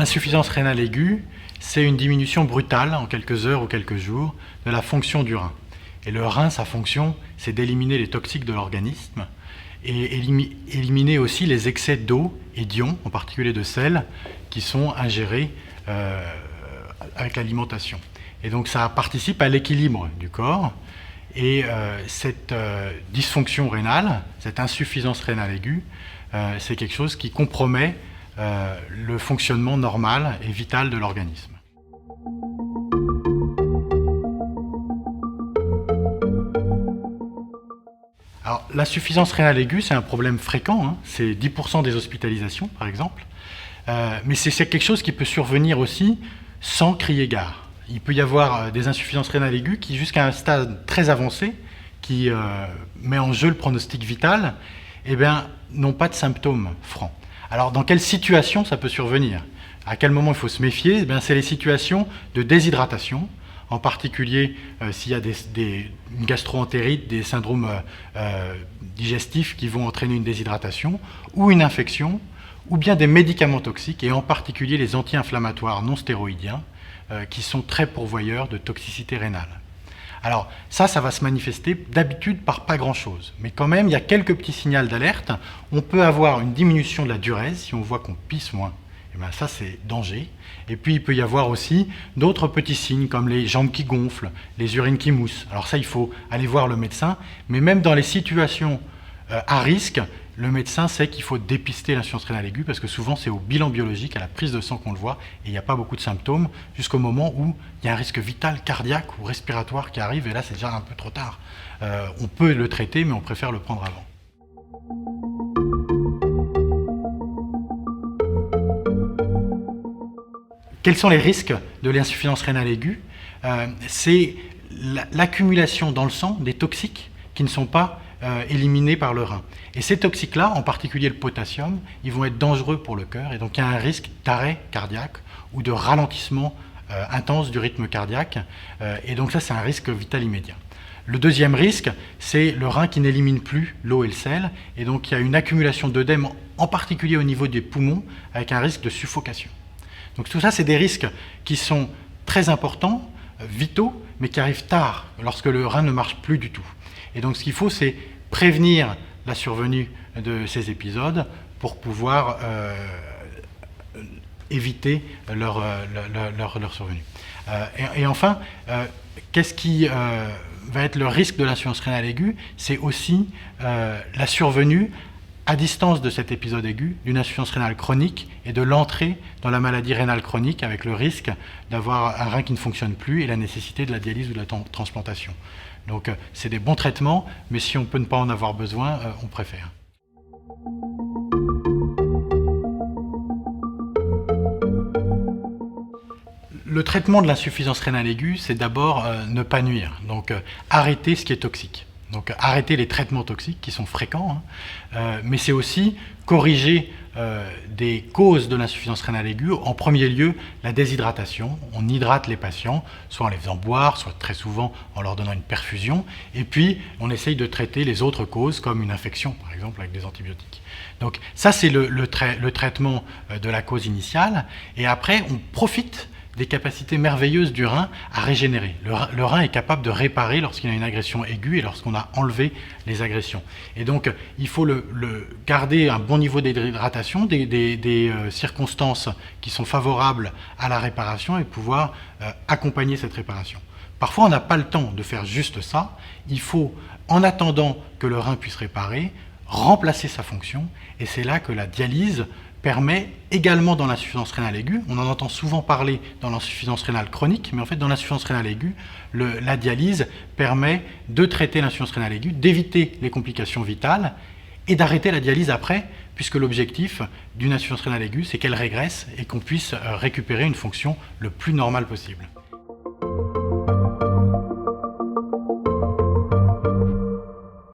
L'insuffisance rénale aiguë, c'est une diminution brutale, en quelques heures ou quelques jours, de la fonction du rein. Et le rein, sa fonction, c'est d'éliminer les toxiques de l'organisme et éliminer aussi les excès d'eau et d'ions, en particulier de sel, qui sont ingérés avec l'alimentation. Et donc ça participe à l'équilibre du corps. Et cette dysfonction rénale, cette insuffisance rénale aiguë, c'est quelque chose qui compromet le fonctionnement normal et vital de l'organisme. Alors, l'insuffisance rénale aiguë, c'est un problème fréquent, hein. C'est 10% des hospitalisations, par exemple. Mais c'est quelque chose qui peut survenir aussi sans crier gare. Il peut y avoir des insuffisances rénales aiguës qui, jusqu'à un stade très avancé, qui met en jeu le pronostic vital, n'ont pas de symptômes francs. Alors, dans quelle situation ça peut survenir? À quel moment il faut se méfier? C'est les situations de déshydratation, en particulier s'il y a une gastro-entérite, des syndromes digestifs qui vont entraîner une déshydratation, ou une infection, ou bien des médicaments toxiques, et en particulier les anti-inflammatoires non stéroïdiens, qui sont très pourvoyeurs de toxicité rénale. Alors ça va se manifester d'habitude par pas grand-chose, mais quand même il y a quelques petits signaux d'alerte. On peut avoir une diminution de la diurèse si on voit qu'on pisse moins. Ça c'est danger. Et puis il peut y avoir aussi d'autres petits signes comme les jambes qui gonflent, les urines qui moussent. Alors ça il faut aller voir le médecin, mais même dans les situations à risque, le médecin sait qu'il faut dépister l'insuffisance rénale aiguë parce que souvent c'est au bilan biologique, à la prise de sang qu'on le voit et il n'y a pas beaucoup de symptômes jusqu'au moment où il y a un risque vital cardiaque ou respiratoire qui arrive et là c'est déjà un peu trop tard. On peut le traiter mais on préfère le prendre avant. Quels sont les risques de l'insuffisance rénale aiguë? C'est l'accumulation dans le sang des toxiques qui ne sont pas éliminés par le rein. Et ces toxiques-là, en particulier le potassium, ils vont être dangereux pour le cœur et donc il y a un risque d'arrêt cardiaque ou de ralentissement intense du rythme cardiaque et donc ça c'est un risque vital immédiat. Le deuxième risque, c'est le rein qui n'élimine plus l'eau et le sel et donc il y a une accumulation d'œdème en particulier au niveau des poumons avec un risque de suffocation. Donc tout ça c'est des risques qui sont très importants, vitaux, mais qui arrivent tard lorsque le rein ne marche plus du tout. Et donc ce qu'il faut, c'est prévenir la survenue de ces épisodes pour pouvoir éviter leur survenue. Et enfin, qu'est-ce qui va être le risque de l'insuffisance rénale aiguë? C'est aussi la survenue à distance de cet épisode aigu d'une insuffisance rénale chronique et de l'entrée dans la maladie rénale chronique avec le risque d'avoir un rein qui ne fonctionne plus et la nécessité de la dialyse ou de la transplantation. Donc c'est des bons traitements, mais si on peut ne pas en avoir besoin, on préfère. Le traitement de l'insuffisance rénale aiguë, c'est d'abord ne pas nuire, donc arrêter ce qui est toxique. Donc arrêter les traitements toxiques qui sont fréquents, mais c'est aussi corriger des causes de l'insuffisance rénale aiguë. En premier lieu, la déshydratation. On hydrate les patients, soit en les faisant boire, soit très souvent en leur donnant une perfusion. Et puis, on essaye de traiter les autres causes, comme une infection, par exemple, avec des antibiotiques. Donc ça, c'est le traitement de la cause initiale. Et après, on profite des capacités merveilleuses du rein à régénérer. Le rein est capable de réparer lorsqu'il y a une agression aiguë et lorsqu'on a enlevé les agressions. Et donc, il faut garder un bon niveau d'hydratation, des circonstances qui sont favorables à la réparation et pouvoir accompagner cette réparation. Parfois, on n'a pas le temps de faire juste ça. Il faut, en attendant que le rein puisse réparer, remplacer sa fonction. Et c'est là que la dialyse permet également dans l'insuffisance rénale aiguë, on en entend souvent parler dans l'insuffisance rénale chronique, mais en fait dans l'insuffisance rénale aiguë, la dialyse permet de traiter l'insuffisance rénale aiguë, d'éviter les complications vitales et d'arrêter la dialyse après, puisque l'objectif d'une insuffisance rénale aiguë, c'est qu'elle régresse et qu'on puisse récupérer une fonction le plus normale possible.